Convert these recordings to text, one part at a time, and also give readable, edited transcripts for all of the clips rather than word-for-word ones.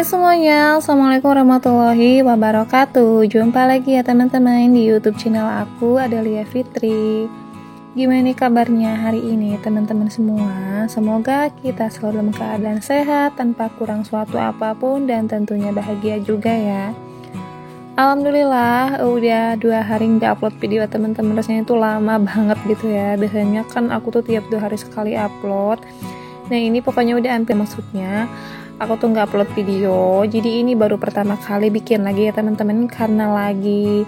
Semuanya, Assalamualaikum warahmatullahi wabarakatuh. Jumpa lagi ya teman-teman di YouTube channel aku, Adalia Fitri. Gimana nih kabarnya hari ini teman-teman semua? Semoga kita selalu dalam keadaan sehat, tanpa kurang suatu apapun, dan tentunya bahagia juga ya. Alhamdulillah udah 2 hari nggak upload video teman-teman. Rasanya itu lama banget gitu ya. Biasanya kan aku tuh tiap 2 hari sekali upload. Nah ini pokoknya udah hampir, maksudnya aku tuh nggak upload video, jadi ini baru pertama kali bikin lagi ya teman-teman, karena lagi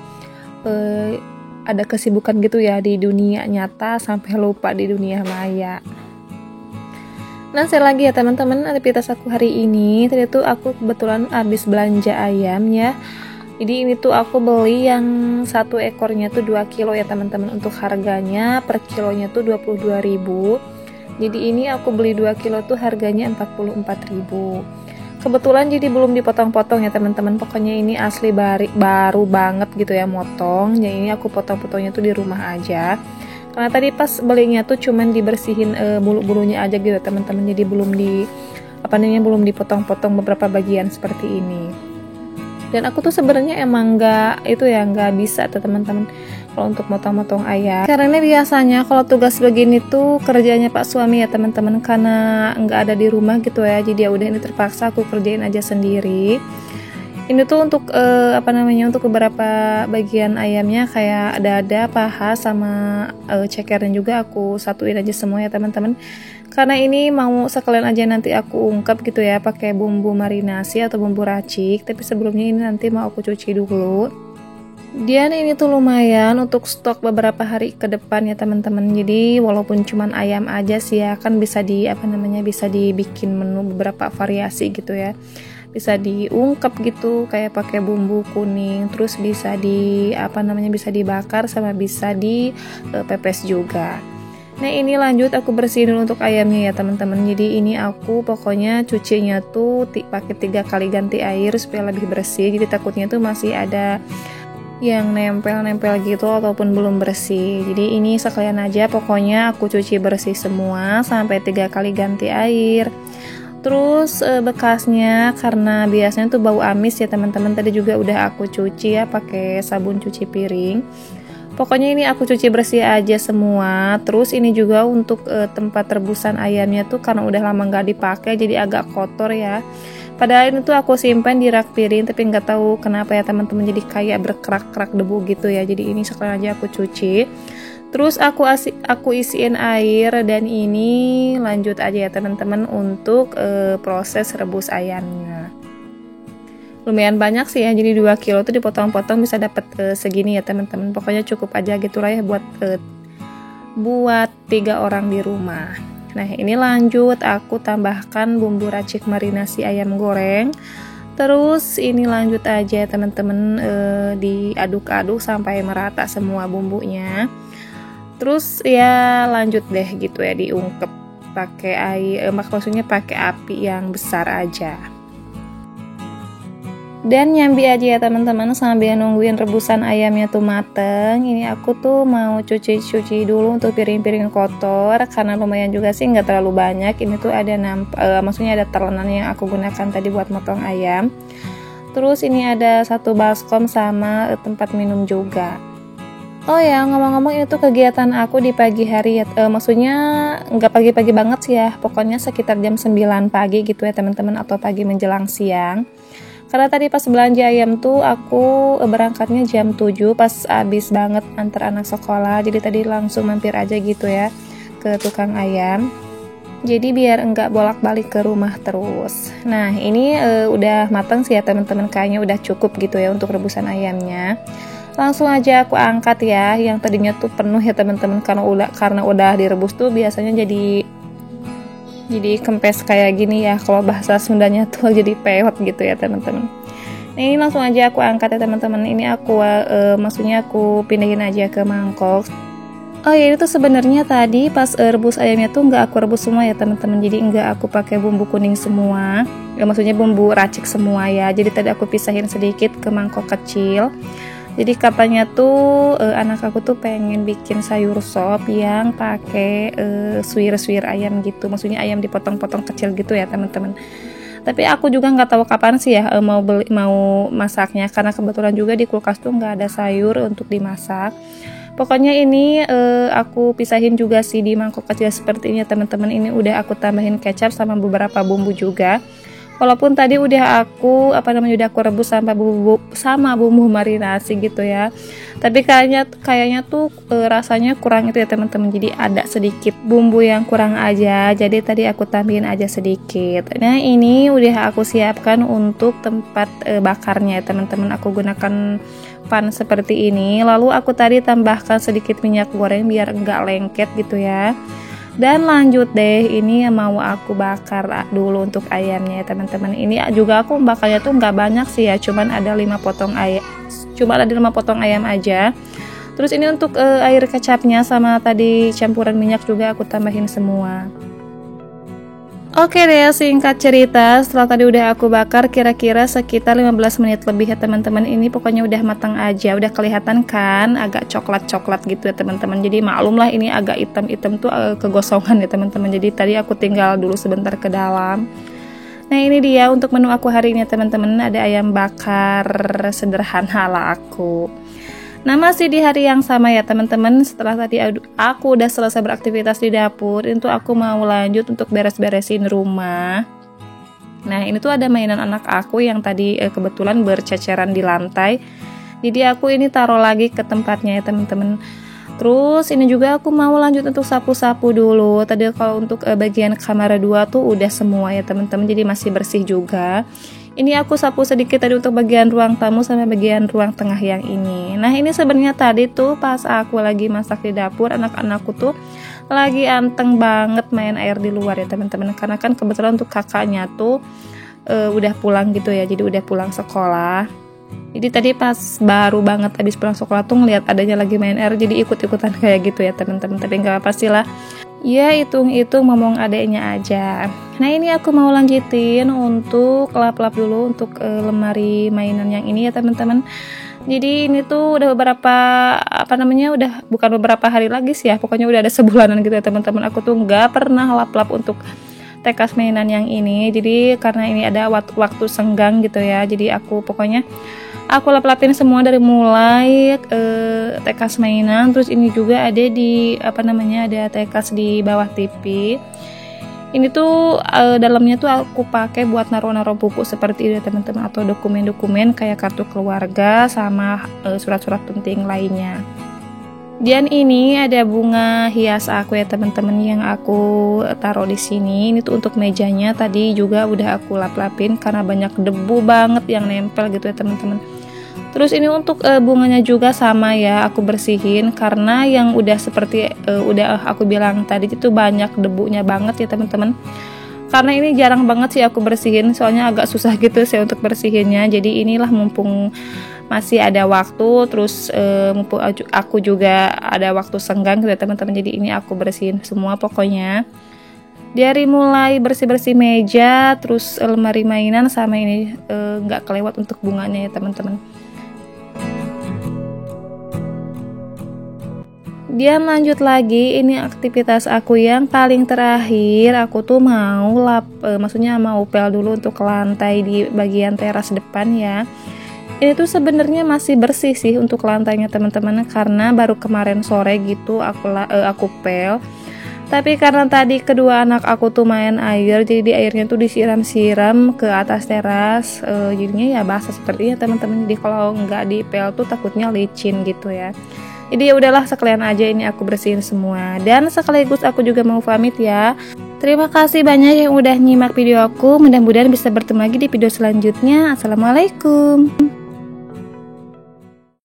ada kesibukan gitu ya di dunia nyata sampai lupa di dunia maya. Nah saya lagi ya teman-teman, aktivitas aku hari ini tadi tuh aku kebetulan habis belanja ayam ya. Jadi ini tuh aku beli yang 1 ekornya tuh 2 kilo ya teman-teman. Untuk harganya per kilonya tuh 22.000. Jadi ini aku beli 2 kilo tuh harganya 44.000. Kebetulan jadi belum dipotong-potong ya teman-teman. Pokoknya ini asli baru banget gitu ya motong. Jadi ini aku potong-potongnya tuh di rumah aja. Karena tadi pas belinya tuh cuman dibersihin bulu-bulunya aja gitu teman-teman. Jadi belum belum dipotong-potong beberapa bagian seperti ini. Dan aku tuh sebenarnya emang nggak bisa tuh teman-teman kalau untuk motong-motong ayam, karena biasanya kalau tugas begini tuh kerjanya Pak suami ya teman-teman, karena nggak ada di rumah gitu ya. Jadi ya udah, ini terpaksa aku kerjain aja sendiri. Ini tuh untuk untuk beberapa bagian ayamnya kayak dada, paha, sama cekernya juga aku satuin aja semua ya teman-teman. Karena ini mau sekalian aja nanti aku ungkep gitu ya pakai bumbu marinasi atau bumbu racik. Tapi sebelumnya ini nanti mau aku cuci dulu. Dan ini tuh lumayan untuk stok beberapa hari ke depan ya teman-teman. Jadi walaupun cuman ayam aja sih ya, kan bisa bisa dibikin menu beberapa variasi gitu ya. Bisa diungkep gitu kayak pakai bumbu kuning, terus bisa bisa dibakar sama bisa dipepes juga. Nah ini lanjut aku bersihin dulu untuk ayamnya ya teman-teman. Jadi ini aku pokoknya cucinya tuh pakai 3 kali ganti air supaya lebih bersih. Jadi takutnya tuh masih ada yang nempel-nempel gitu ataupun belum bersih. Jadi ini sekalian aja pokoknya aku cuci bersih semua sampai 3 kali ganti air. Terus bekasnya karena biasanya tuh bau amis ya teman-teman, tadi juga udah aku cuci ya pakai sabun cuci piring. Pokoknya ini aku cuci bersih aja semua. Terus ini juga untuk tempat rebusan ayamnya tuh karena udah lama nggak dipakai jadi agak kotor ya. Padahal ini tuh aku simpan di rak piring, tapi nggak tahu kenapa ya teman-teman jadi kayak berkerak-kerak debu gitu ya. Jadi ini sekalian aja aku cuci. Terus aku isiin air, dan ini lanjut aja ya teman-teman untuk proses rebus ayamnya. Lumayan banyak sih ya, jadi 2 kilo tuh dipotong-potong bisa dapat segini ya teman-teman. Pokoknya cukup aja gitu lah ya buat 3 orang di rumah. Nah ini lanjut aku tambahkan bumbu racik marinasi ayam goreng. Terus ini lanjut aja teman-teman, diaduk-aduk sampai merata semua bumbunya. Terus ya lanjut deh gitu ya diungkep pakai air, maksudnya pakai api yang besar aja. Dan nyambi aja ya teman-teman sambil nungguin rebusan ayamnya tuh mateng. Ini aku tuh mau cuci dulu untuk piring-piring kotor karena lumayan juga sih, nggak terlalu banyak. Ini tuh ada ada talenan yang aku gunakan tadi buat motong ayam. Terus ini ada 1 baskom sama tempat minum juga. Oh ya, ngomong-ngomong ini tuh kegiatan aku di pagi hari ya, maksudnya nggak pagi-pagi banget sih ya, pokoknya sekitar jam 9 pagi gitu ya teman-teman, atau pagi menjelang siang. Karena tadi pas belanja ayam tuh aku berangkatnya jam 7 pas abis banget antar anak sekolah, jadi tadi langsung mampir aja gitu ya ke tukang ayam. Jadi biar enggak bolak-balik ke rumah terus. Nah ini udah matang sih ya teman-teman, kayaknya udah cukup gitu ya untuk rebusan ayamnya. Langsung aja aku angkat ya, yang tadinya tuh penuh ya teman-teman, karena udah direbus tuh biasanya jadi kempes kayak gini ya, kalau bahasa Sundanya tuh jadi peot gitu ya teman-teman. Nah ini langsung aja aku angkat ya teman-teman. Ini aku aku pindahin aja ke mangkok. Oh ya, itu sebenarnya tadi pas rebus ayamnya tuh nggak aku rebus semua ya teman-teman. Jadi nggak aku pakai bumbu kuning semua. Ya maksudnya bumbu racik semua ya. Jadi tadi aku pisahin sedikit ke mangkok kecil. Jadi katanya tuh anak aku tuh pengen bikin sayur sop yang pakai suwir-suwir ayam gitu. Maksudnya ayam dipotong-potong kecil gitu ya teman-teman. Tapi aku juga nggak tahu kapan sih ya mau masaknya, karena kebetulan juga di kulkas tuh nggak ada sayur untuk dimasak. Pokoknya ini aku pisahin juga sih di mangkok kecil seperti ini ya teman-teman. Ini udah aku tambahin kecap sama beberapa bumbu juga. Walaupun tadi udah aku rebus sama bumbu marinasi gitu ya. Tapi kayaknya tuh rasanya kurang itu ya teman-teman. Jadi ada sedikit bumbu yang kurang aja. Jadi tadi aku tambahin aja sedikit. Nah, ini udah aku siapkan untuk tempat bakarnya ya teman-teman. Aku gunakan pan seperti ini. Lalu aku tadi tambahkan sedikit minyak goreng biar enggak lengket gitu ya. Dan lanjut deh, ini mau aku bakar dulu untuk ayamnya ya teman-teman. Ini juga aku bakarnya tuh nggak banyak sih ya, cuman ada 5 potong ayam aja. Terus ini untuk air kecapnya sama tadi campuran minyak juga aku tambahin semua. Oke deh, singkat cerita, setelah tadi udah aku bakar kira-kira sekitar 15 menit lebih ya teman-teman. Ini pokoknya udah matang aja, udah kelihatan kan agak coklat-coklat gitu ya teman-teman. Jadi maklumlah ini agak hitam-hitam tuh kegosongan ya teman-teman. Jadi tadi aku tinggal dulu sebentar ke dalam. Nah, ini dia untuk menu aku hari ini ya teman-teman. Ada ayam bakar sederhana ala aku. Nah, masih di hari yang sama ya teman-teman. Setelah tadi aku udah selesai beraktivitas di dapur, itu aku mau lanjut untuk beres-beresin rumah. Nah, ini tuh ada mainan anak aku yang tadi kebetulan berceceran di lantai. Jadi aku ini taruh lagi ke tempatnya ya teman-teman. Terus ini juga aku mau lanjut untuk sapu-sapu dulu. Tadi kalau untuk bagian kamar 2 tuh udah semua ya teman-teman. Jadi masih bersih juga. Ini aku sapu sedikit tadi untuk bagian ruang tamu sama bagian ruang tengah yang ini. Nah, ini sebenarnya tadi tuh pas aku lagi masak di dapur, anak-anakku tuh lagi anteng banget main air di luar ya teman-teman. Karena kan kebetulan untuk kakaknya tuh udah pulang gitu ya, jadi udah pulang sekolah. Jadi tadi pas baru banget habis pulang sekolah tuh ngeliat adanya lagi main air, jadi ikut-ikutan kayak gitu ya teman-teman. Tapi nggak apa-apa sih lah. Ya, hitung-hitung ngomong adeknya aja. Nah, ini aku mau lanjutin untuk lap-lap dulu untuk lemari mainan yang ini ya teman-teman. Jadi ini tuh udah udah bukan beberapa hari lagi sih ya, pokoknya udah ada sebulanan gitu ya teman-teman. Aku tuh nggak pernah lap-lap untuk tekas mainan yang ini. Jadi karena ini ada waktu senggang gitu ya, jadi aku lap-lapin semua dari mulai tekas mainan. Terus ini juga ada ada tekas di bawah TV. Ini tuh dalamnya tuh aku pakai buat naruh-naruh buku seperti ini teman-teman, atau dokumen-dokumen kayak kartu keluarga sama surat-surat penting lainnya. Dan ini ada bunga hias aku ya teman-teman yang aku taruh di sini. Ini tuh untuk mejanya tadi juga udah aku lap-lapin karena banyak debu banget yang nempel gitu ya teman-teman. Terus ini untuk bunganya juga sama ya, aku bersihin karena yang udah seperti udah aku bilang tadi itu banyak debunya banget ya teman-teman. Karena ini jarang banget sih aku bersihin, soalnya agak susah gitu sih untuk bersihinnya. Jadi inilah mumpung masih ada waktu, terus mumpung aku juga ada waktu senggang gitu ya teman-teman. Jadi ini aku bersihin semua pokoknya. Dari mulai bersih-bersih meja, terus lemari mainan sama ini nggak kelewat untuk bunganya ya teman-teman. Dia lanjut lagi, ini aktivitas aku yang paling terakhir. Aku tuh mau mau pel dulu untuk lantai di bagian teras depan ya. Ini tuh sebenarnya masih bersih sih untuk lantainya teman-teman, karena baru kemarin sore gitu aku pel. Tapi karena tadi kedua anak aku tuh main air, jadi airnya tuh disiram-siram ke atas teras, jadinya ya basah sepertinya teman-teman. Jadi kalau nggak dipel tuh takutnya licin gitu ya. Jadi ya udahlah, sekalian aja ini aku bersihin semua. Dan sekaligus aku juga mau pamit ya. Terima kasih banyak yang udah nyimak video aku. Mudah-mudahan bisa bertemu lagi di video selanjutnya. Assalamualaikum.